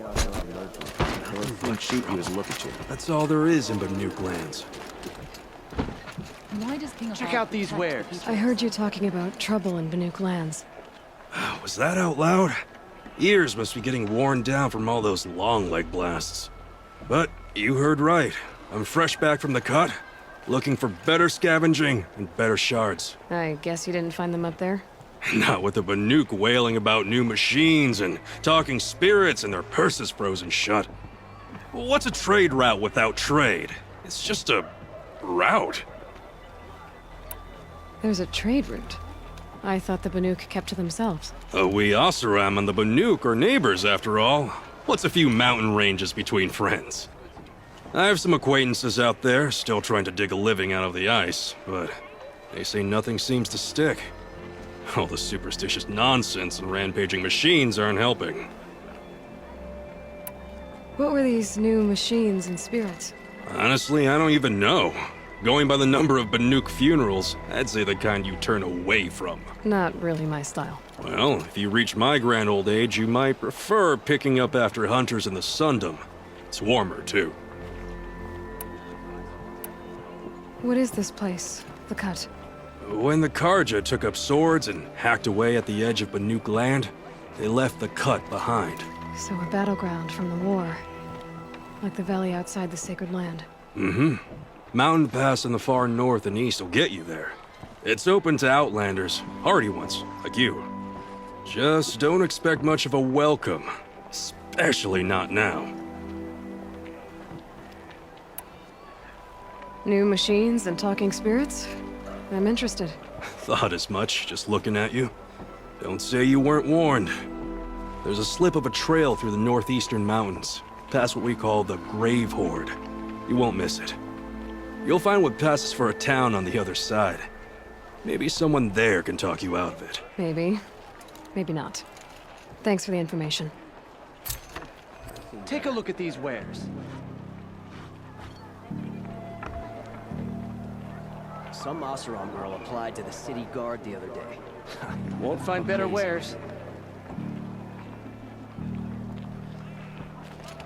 Everything cheap he was looking to. That's all there is in Banuk lands. Why does King Check out these wares. I heard you talking about trouble in Banuk lands. Was that out loud? Ears must be getting worn down from all those long leg blasts. But you heard right. I'm fresh back from the cut, looking for better scavenging and better shards. I guess you didn't find them up there? Not with the Banuk wailing about new machines and talking spirits and their purses frozen shut. What's a trade route without trade? It's just a route. There's a trade route. I thought the Banuk kept to themselves. We Oseram and the Banuk are neighbors after all. What's a few mountain ranges between friends? I have some acquaintances out there, still trying to dig a living out of the ice, but they say nothing seems to stick. All the superstitious nonsense and rampaging machines aren't helping. What were these new machines and spirits? Honestly, I don't even know. Going by the number of Banuk funerals, I'd say the kind you turn away from. Not really my style. Well, if you reach my grand old age, you might prefer picking up after hunters in the Sundom. It's warmer, too. What is this place? The Cut? When the Karja took up swords and hacked away at the edge of Banuk land, they left the Cut behind. So a battleground from the war. Like the valley outside the Sacred Land. Mm-hmm. Mountain Pass in the far north and east will get you there. It's open to outlanders, hardy ones, like you. Just don't expect much of a welcome. Especially not now. New machines and talking spirits? I'm interested. Thought as much, just looking at you. Don't say you weren't warned. There's a slip of a trail through the northeastern mountains, past what we call the Grave Horde. You won't miss it. You'll find what passes for a town on the other side. Maybe someone there can talk you out of it. Maybe. Maybe not. Thanks for the information. Take a look at these wares. Some Oseram girl applied to the city guard the other day. Won't find better wares.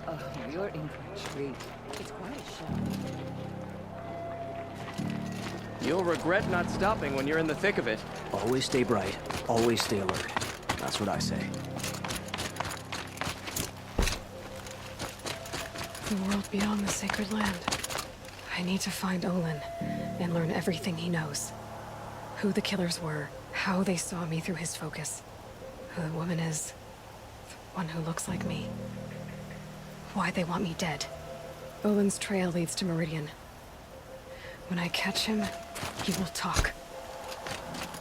Oh, you're in for a treat. It's quite a show. You'll regret not stopping when you're in the thick of it. Always stay bright, always stay alert. That's what I say. The world beyond the Sacred Land. I need to find Olin and learn everything he knows. Who the killers were, how they saw me through his focus, who the woman is, the one who looks like me, why they want me dead. Olin's trail leads to Meridian. When I catch him, he will talk.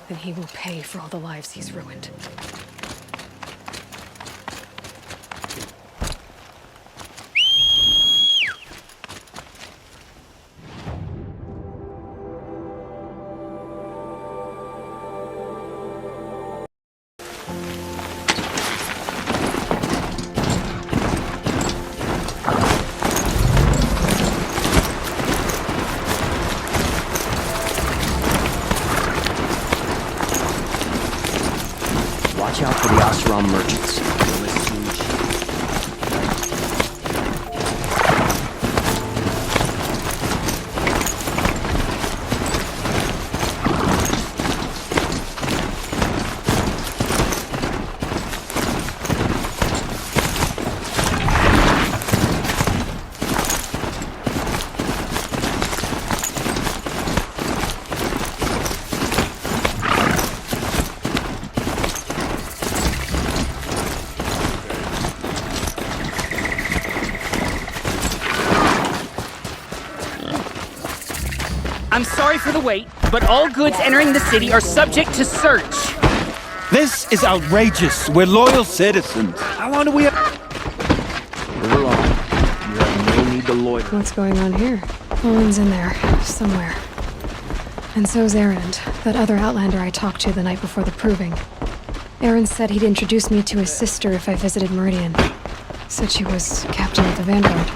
Then he will pay for all the lives he's ruined. Watch out for the Oseram merchants. They'll assume I'm sorry for the wait, but all goods entering the city are subject to search. This is outrageous. We're loyal citizens. How long do we have? move along. You have no need to loiter. What's going on here? Olin's in there, somewhere. And so's Erend, that other outlander I talked to the night before the proving. Erend said he'd introduce me to his sister if I visited Meridian. Said she was captain of the Vanguard.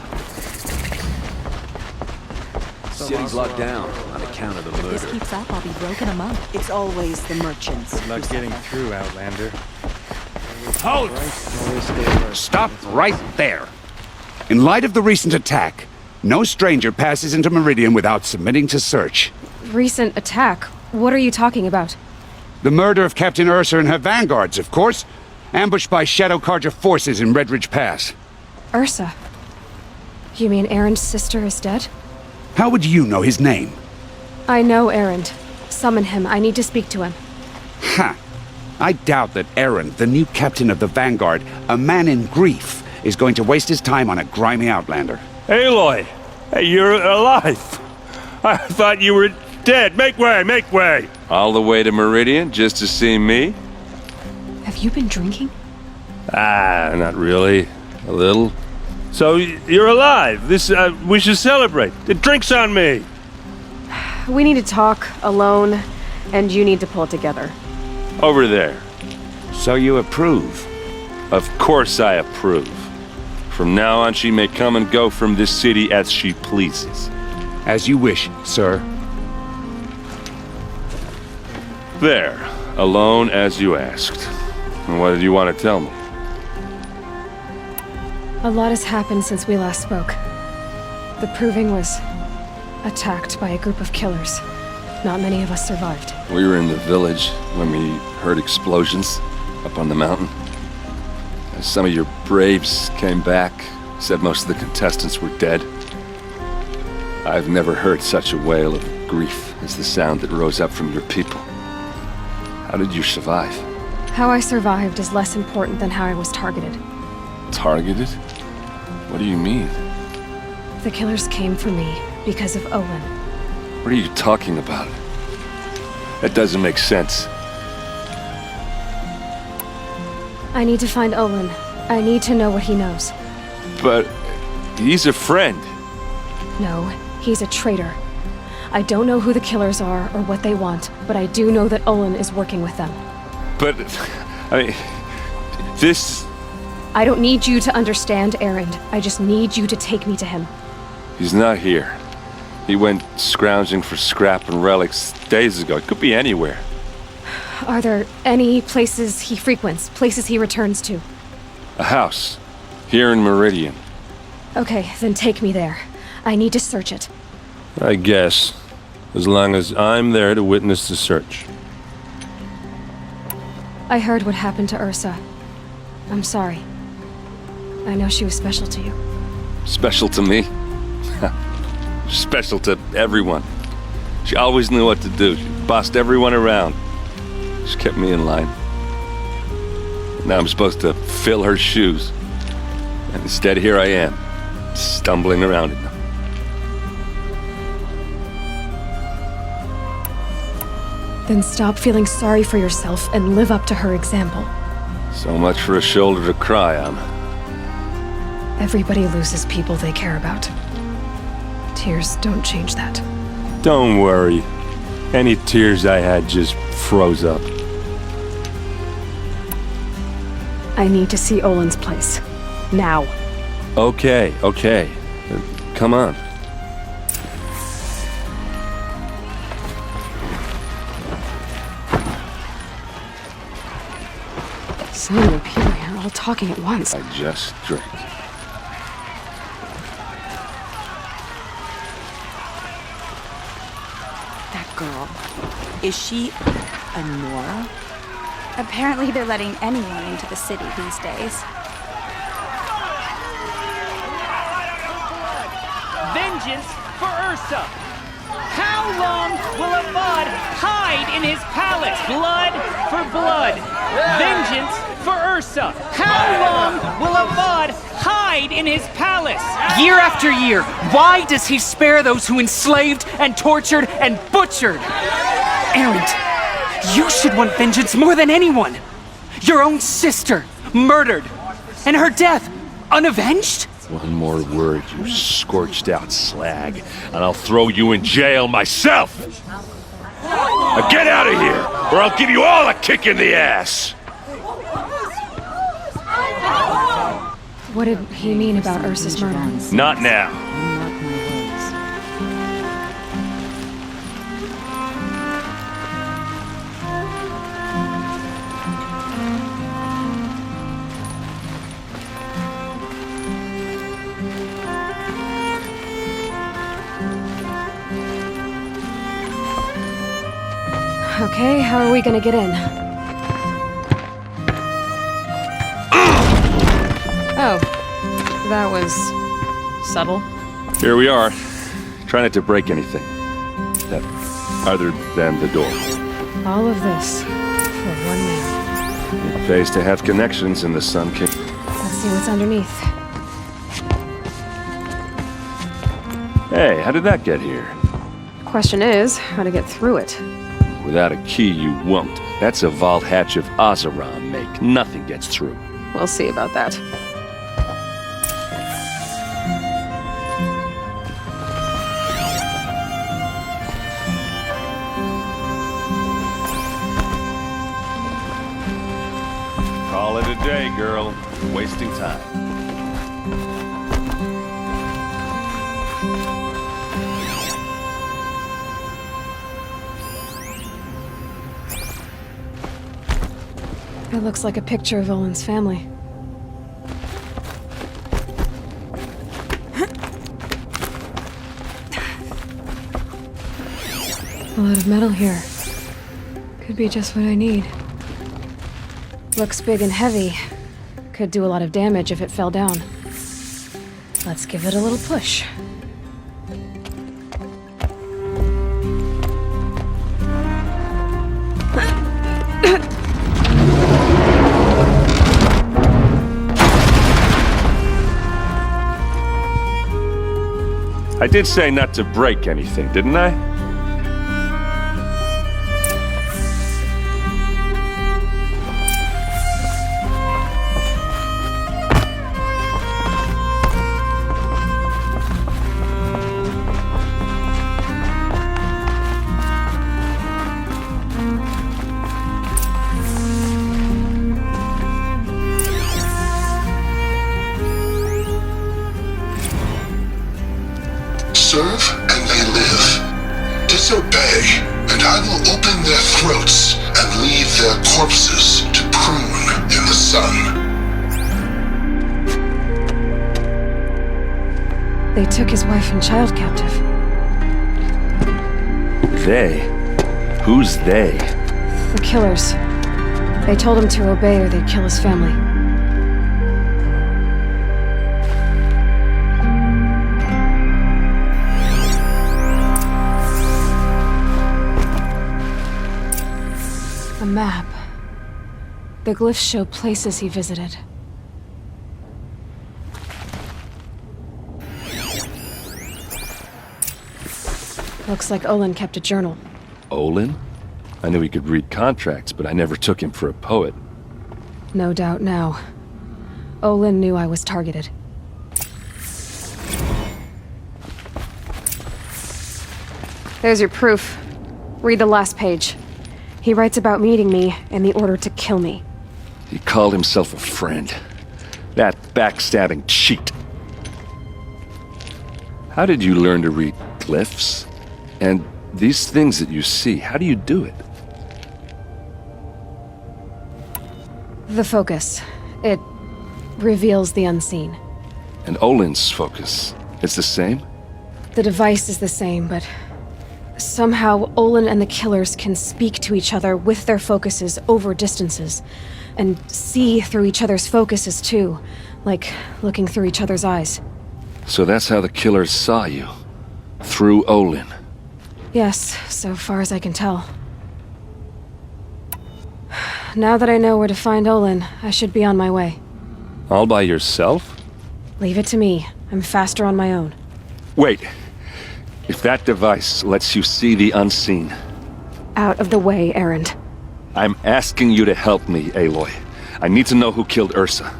City's locked down on account of the If this murder. keeps up, I'll be broken among. It's always the merchants. Good luck getting through, Outlander. Halt! Stop right there. In light of the recent attack, no stranger passes into Meridian without submitting to search. Recent attack? What are you talking about? The murder of Captain Ursa and her vanguards, of course. Ambushed by Shadow Carja forces in Redridge Pass. Ursa? You mean Erend's sister is dead? How would you know his name? I know Erend. Summon him. I need to speak to him. Ha! I doubt that Erend, the new captain of the Vanguard, a man in grief, is going to waste his time on a grimy outlander. Aloy! Hey, you're alive! I thought you were dead. Make way, make way! All the way to Meridian just to see me? Have you been drinking? Ah, not really. A little. So, you're alive. We should celebrate. The drink's on me! We need to talk, alone, and you need to pull it together. Over there. So you approve? Of course I approve. From now on, she may come and go from this city as she pleases. As you wish, sir. There. Alone as you asked. And what did you want to tell me? A lot has happened since we last spoke. The Proving was attacked by a group of killers. Not many of us survived. We were in the village when we heard explosions up on the mountain. Some of your braves came back, said most of the contestants were dead. I've never heard such a wail of grief as the sound that rose up from your people. How did you survive? How I survived is less important than how I was targeted. Targeted? What do you mean? The killers came for me because of Olin. What are you talking about? That doesn't make sense. I need to find Olin. I need to know what he knows. But he's a friend. No, he's a traitor. I don't know who the killers are or what they want, but I do know that Olin is working with them. But, I mean, this... I don't need you to understand, Erend. I just need you to take me to him. He's not here. He went scrounging for scrap and relics days ago. It could be anywhere. Are there any places he frequents, places he returns to? A house. Here in Meridian. Okay, then take me there. I need to search it. I guess. As long as I'm there to witness the search. I heard what happened to Ursa. I'm sorry. I know she was special to you. Special to me? Special to everyone. She always knew what to do. She bossed everyone around. She kept me in line. Now I'm supposed to fill her shoes. And instead, here I am, stumbling around in them. Then stop feeling sorry for yourself and live up to her example. So much for a shoulder to cry on. Everybody loses people they care about. Tears don't change that. Don't worry. Any tears I had just froze up. I need to see Olin's place. Now. Okay. Come on. Sony and Peter here all talking at once. I just drank. That girl. Is she a Nora? Apparently they're letting anyone into the city these days. Vengeance for Ursa! How long will Avad hide in his palace? Blood for blood. Vengeance for Ursa. How long will Avad hide in his palace? Year after year, why does he spare those who enslaved and tortured and butchered? Erend, you should want vengeance more than anyone. Your own sister, murdered, and her death, unavenged? One more word, you scorched out slag, and I'll throw you in jail myself! Now get out of here, or I'll give you all a kick in the ass! What did he mean about Ursa's murder? Not now. Mark my words. Okay, how are we gonna get in? Oh, that was subtle. Here we are. Try not to break anything. Other than the door. All of this for one man. It pays to have connections in the Sun King. Let's see what's underneath. Hey, how did that get here? Question is, how to get through it. Without a key, you won't. That's a vault hatch of Oseram make. Nothing gets through. We'll see about that. Call it a day, girl. Wasting time. It looks like a picture of Olin's family. A lot of metal here. Could be just what I need. Looks big and heavy. Could do a lot of damage if it fell down. Let's give it a little push. I did say not to break anything, didn't I? Serve and they live. Disobey, and I will open their throats and leave their corpses to prune in the sun. They took his wife and child captive. They? Who's they? The killers. They told him to obey or they'd kill his family. A map. The glyphs show places he visited. Looks like Olin kept a journal. Olin? I knew he could read contracts, but I never took him for a poet. No doubt now. Olin knew I was targeted. There's your proof. Read the last page. He writes about meeting me and the order to kill me. He called himself a friend. That backstabbing cheat. How did you learn to read glyphs? And these things that you see, how do you do it? The focus. It reveals the unseen. And Olin's focus, it's the same? The device is the same, but somehow Olin and the killers can speak to each other with their focuses over distances, and see through each other's focuses too, like looking through each other's eyes. So that's how the killers saw you? Through Olin? Yes, so far as I can tell. Now that I know where to find Olin, I should be on my way. All by yourself? Leave it to me. I'm faster on my own. Wait. If that device lets you see the unseen... Out of the way, Erend. I'm asking you to help me, Aloy. I need to know who killed Ursa.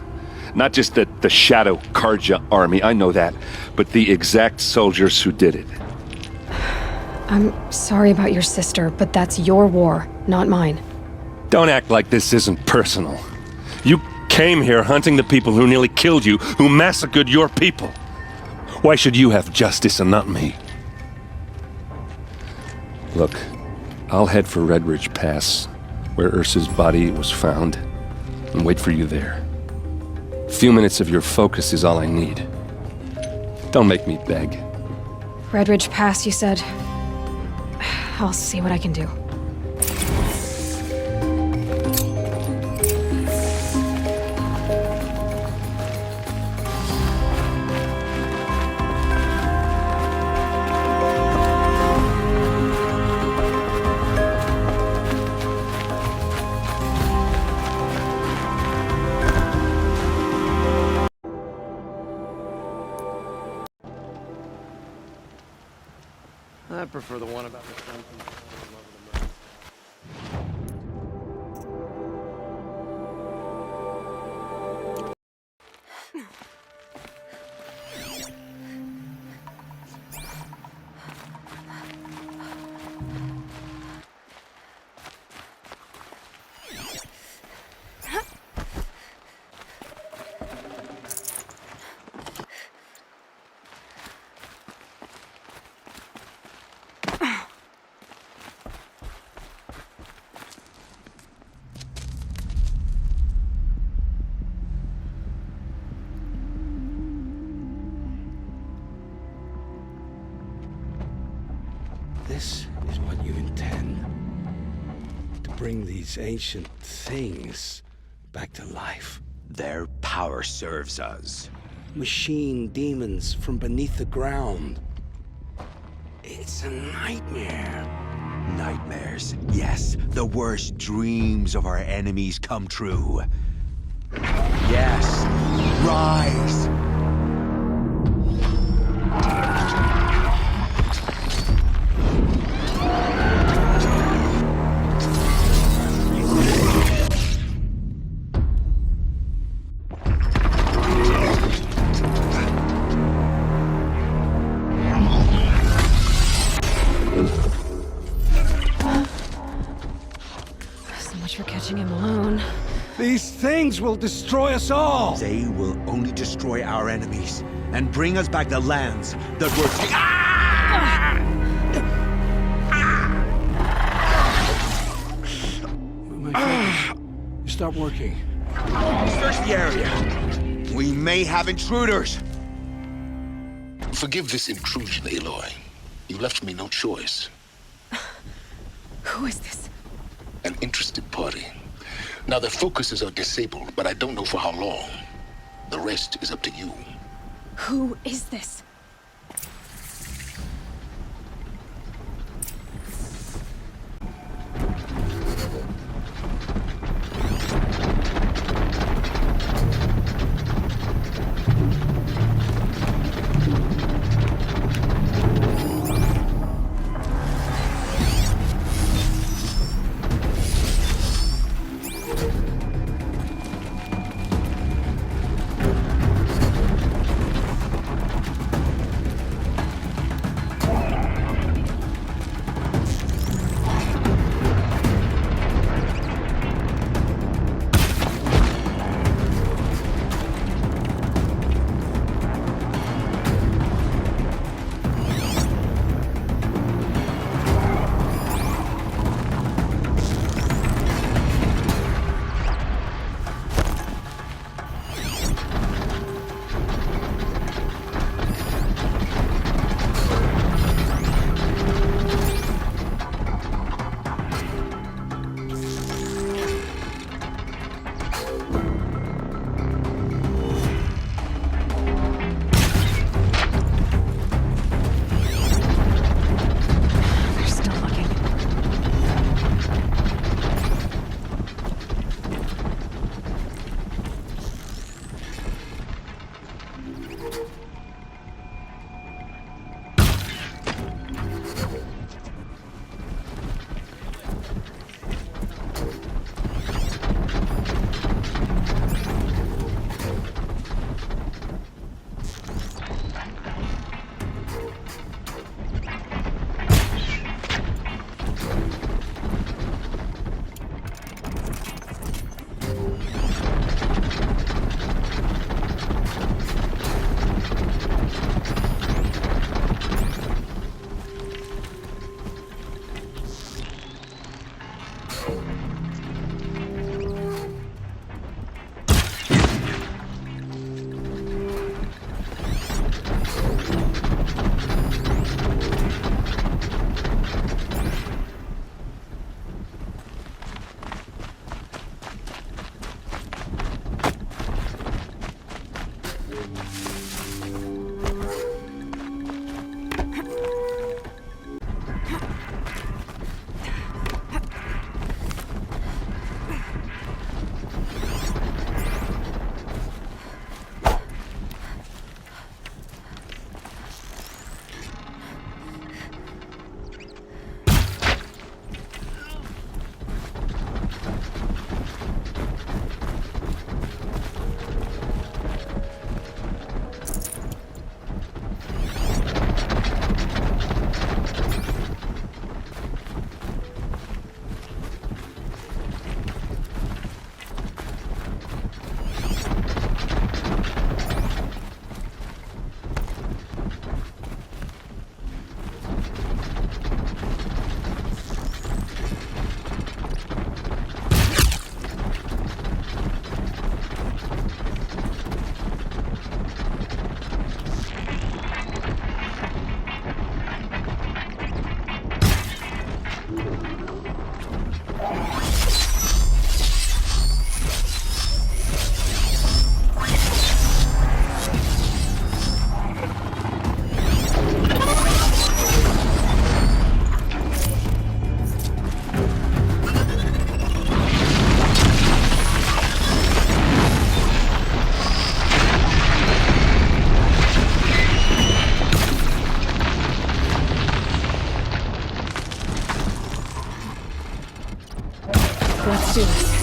Not just the Shadow Karja army, I know that, but the exact soldiers who did it. I'm sorry about your sister, but that's your war, not mine. Don't act like this isn't personal. You came here hunting the people who nearly killed you, who massacred your people. Why should you have justice and not me? Look, I'll head for Redridge Pass, where Ursa's body was found, and wait for you there. A few minutes of your focus is all I need. Don't make me beg. Redridge Pass, you said? I'll see what I can do. I prefer the one about the sun from all over the moon. This is what you intend. To bring these ancient things back to life. Their power serves us. Machine demons from beneath the ground. It's a nightmare. Nightmares. Yes, the worst dreams of our enemies come true. Yes, rise! So much for catching him alone. These things will destroy us all! They will only destroy our enemies and bring us back the lands that were taken. My focus. Stop working. Search the area. We may have intruders. Forgive this intrusion, Aloy. You left me no choice. Who is this? An interested party. Now, their focuses are disabled, but I don't know for how long. The rest is up to you. Who is this? Let's do this.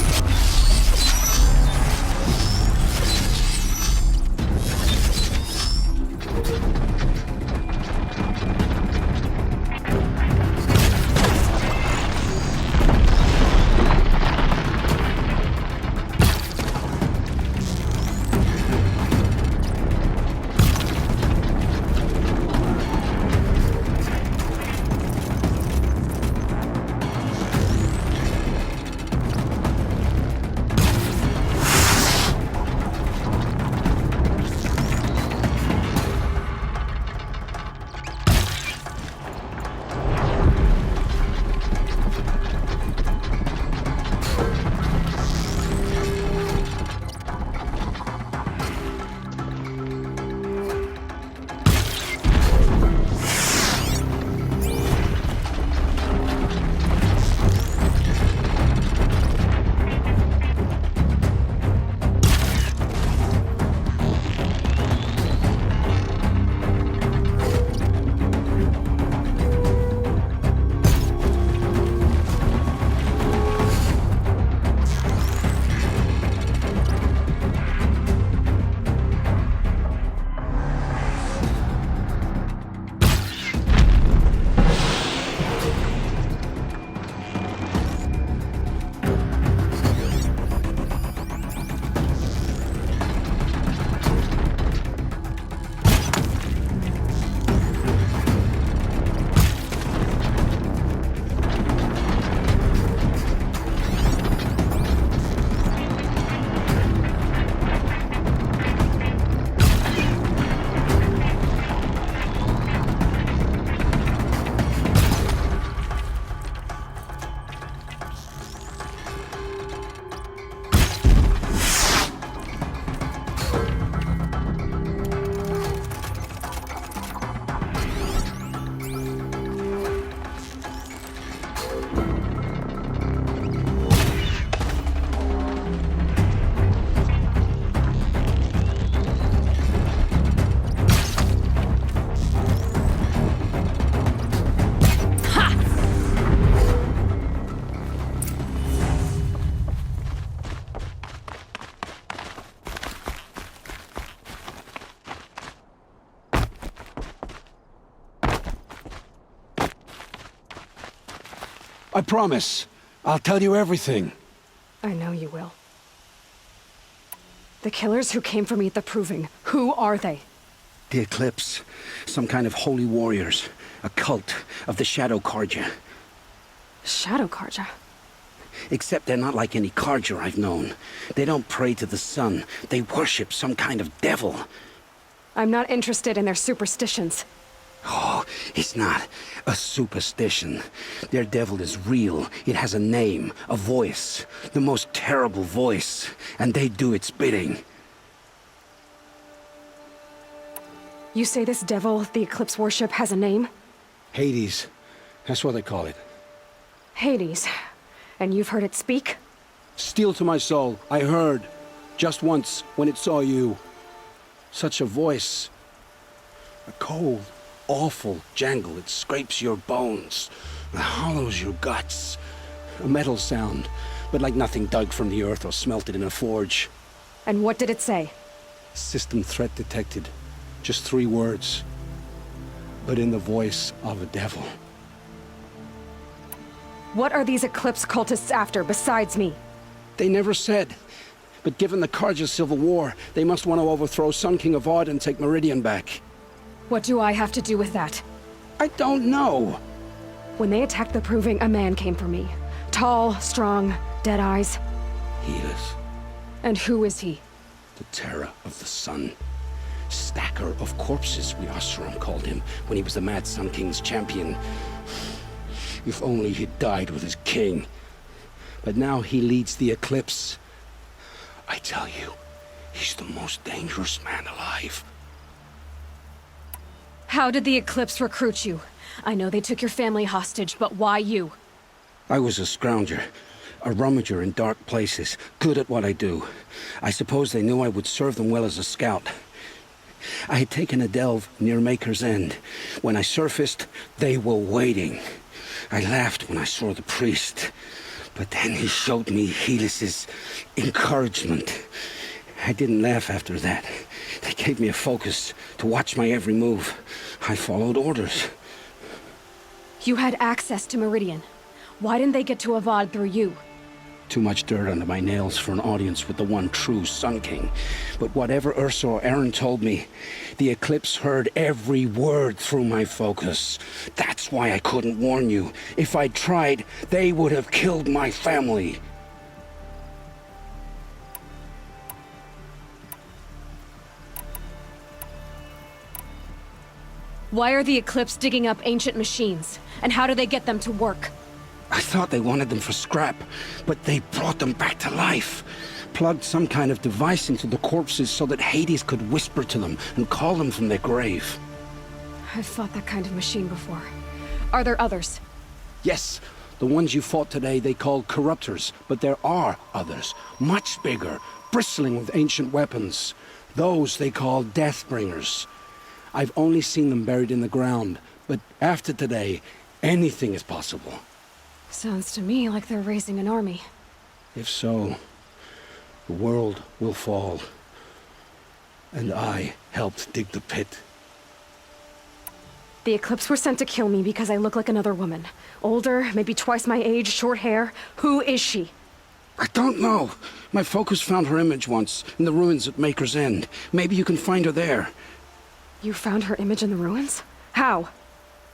I promise. I'll tell you everything. I know you will. The killers who came for me at the Proving, who are they? The Eclipse. Some kind of holy warriors. A cult of the Shadow Carja. Shadow Carja? Except they're not like any Carja I've known. They don't pray to the sun. They worship some kind of devil. I'm not interested in their superstitions. Oh, it's not a superstition. Their devil is real. It has a name, a voice. The most terrible voice. And they do its bidding. You say this devil the Eclipse worship has a name? Hades. That's what they call it. Hades. And you've heard it speak? Steel to my soul. I heard. Just once, when it saw you. Such a voice. A cold, awful jangle. It scrapes your bones. It hollows your guts. A metal sound, but like nothing dug from the earth or smelted in a forge. And what did it say? System threat detected. Just 3 words. But in the voice of a devil. What are these Eclipse cultists after, besides me? They never said. But given the Carja civil war, they must want to overthrow Sun King of Odd and take Meridian back. What do I have to do with that? I don't know. When they attacked the Proving, a man came for me. Tall, strong, dead eyes. He is. And who is he? The terror of the sun. Stacker of corpses, we Oseram called him, when he was the Mad Sun King's champion. If only he'd died with his king. But now he leads the Eclipse. I tell you, he's the most dangerous man alive. How did the Eclipse recruit you? I know they took your family hostage, but why you? I was a scrounger, a rummager in dark places, good at what I do. I suppose they knew I would serve them well as a scout. I had taken a delve near Maker's End. When I surfaced, they were waiting. I laughed when I saw the priest. But then he showed me Helis's encouragement. I didn't laugh after that. They gave me a focus to watch my every move. I followed orders. You had access to Meridian. Why didn't they get to Avad through you? Too much dirt under my nails for an audience with the one true Sun King. But whatever Ursa or Aaron told me, the Eclipse heard every word through my focus. That's why I couldn't warn you. If I'd tried, they would have killed my family. Why are the Eclipse digging up ancient machines? And how do they get them to work? I thought they wanted them for scrap, but they brought them back to life. Plugged some kind of device into the corpses so that Hades could whisper to them and call them from their grave. I've fought that kind of machine before. Are there others? Yes, the ones you fought today they called corruptors, but there are others, much bigger, bristling with ancient weapons. Those they call Deathbringers. I've only seen them buried in the ground, but after today, anything is possible. Sounds to me like they're raising an army. If so, the world will fall. And I helped dig the pit. The Eclipse were sent to kill me because I look like another woman. Older, maybe twice my age, short hair. Who is she? I don't know. My focus found her image once, in the ruins at Maker's End. Maybe you can find her there. You found her image in the ruins? How?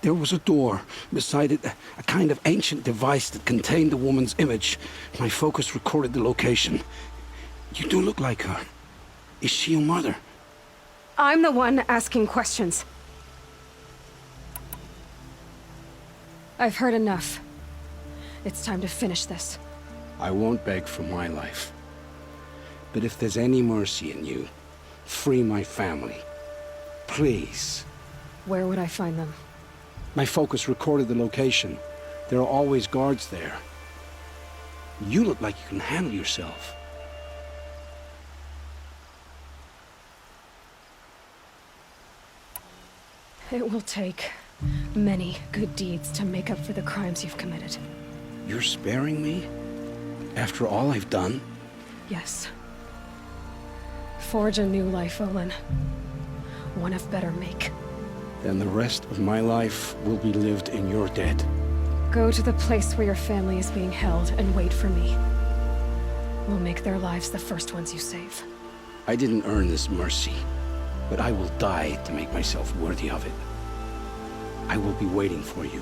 There was a door. Beside it, a kind of ancient device that contained the woman's image. My focus recorded the location. You do look like her. Is she your mother? I'm the one asking questions. I've heard enough. It's time to finish this. I won't beg for my life. But if there's any mercy in you, free my family. Please. Where would I find them? My focus recorded the location. There are always guards there. You look like you can handle yourself. It will take many good deeds to make up for the crimes you've committed. You're sparing me? After all I've done? Yes. Forge a new life, Olin. One of better make. Then the rest of my life will be lived in your debt. Go to the place where your family is being held and wait for me. We'll make their lives the first ones you save. I didn't earn this mercy, but I will die to make myself worthy of it. I will be waiting for you.